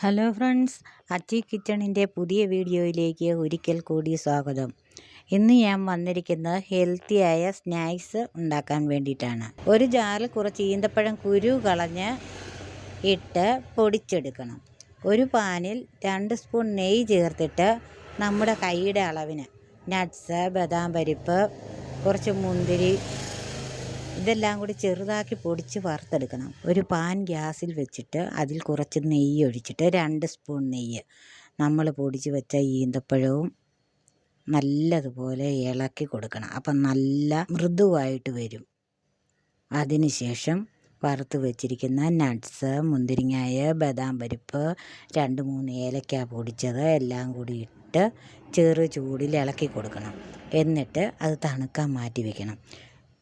Hello friends, അച്ചി കിച്ചണിൻ്റെ പുതിയ വീഡിയോയിലേക്ക് ഒരിക്കൽ കൂടി സ്വാഗതം. ഇന്ന് ഞാൻ വന്നിരിക്കുന്നത് ഹെൽത്തിയായ സ്നാക്സ് ഉണ്ടാക്കാൻ വേണ്ടിയിട്ടാണ്. ഒരു ജാറിൽ കുറച്ച് ഈന്തപ്പഴം കുരു കളഞ്ഞ് ഇട്ട് പൊടിച്ചെടുക്കണം. ഒരു പാനിൽ 2 സ്പൂൺ നെയ്യ് ചേർത്തിട്ട് നമ്മുടെ കൈയുടെ അളവിന് നട്ട്സ്, ബദാം പരിപ്പ്, കുറച്ച് മുന്തിരി ഇതെല്ലാം കൂടി ചെറുതാക്കി പൊടിച്ച് വറുത്തെടുക്കണം. ഒരു പാൻ ഗ്യാസിൽ വെച്ചിട്ട് അതിൽ കുറച്ച് നെയ്യ് ഒഴിച്ചിട്ട് 2 സ്പൂൺ നെയ്യ് നമ്മൾ പൊടിച്ച് വെച്ച ഈന്തപ്പഴവും നല്ലതുപോലെ ഇളക്കി കൊടുക്കണം. അപ്പം നല്ല മൃദുവായിട്ട് വരും. അതിനുശേഷം വറുത്ത് വെച്ചിരിക്കുന്ന നട്ട്സ്, മുന്തിരിങ്ങായ, ബദാം പരിപ്പ്, 2-3 ഏലക്ക പൊടിച്ചത് എല്ലാം കൂടി ഇട്ട് ചെറു ചൂടിൽ ഇളക്കി കൊടുക്കണം. എന്നിട്ട് അത് തണുക്കാൻ മാറ്റി വയ്ക്കണം.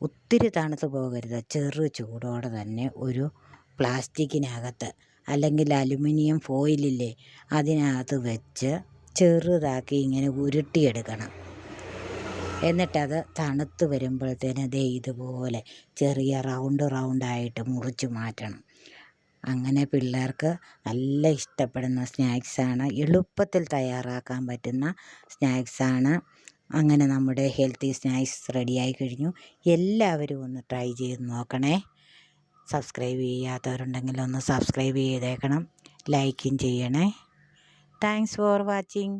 ഒത്തിരി തണുത്ത് പോകരുത്. ചെറു ചൂടോടെ തന്നെ ഒരു പ്ലാസ്റ്റിക്കിനകത്ത് അല്ലെങ്കിൽ അലുമിനിയം ഫോയിലില്ലേ അതിനകത്ത് വെച്ച് ചെറുതാക്കി ഇങ്ങനെ ഉരുട്ടിയെടുക്കണം. എന്നിട്ടത് തണുത്ത് വരുമ്പോഴത്തേന് ഇതുപോലെ ചെറിയ റൗണ്ടായിട്ട് മുറിച്ച് മാറ്റണം. അങ്ങനെ പിള്ളേർക്ക് നല്ല ഇഷ്ടപ്പെടുന്ന സ്നാക്സാണ്. എളുപ്പത്തിൽ തയ്യാറാക്കാൻ പറ്റുന്ന സ്നാക്സാണ്. അങ്ങനെ നമ്മുടെ ഹെൽത്തി സ്നാക്സ് റെഡിയായി കഴിഞ്ഞു. എല്ലാവരും ഒന്ന് ട്രൈ ചെയ്ത് നോക്കണേ. സബ്സ്ക്രൈബ് ചെയ്യാത്തവരുണ്ടെങ്കിൽ ഒന്ന് സബ്സ്ക്രൈബ് ചെയ്തേക്കണം. ലൈക്കും ചെയ്യണേ. Thanks for watching.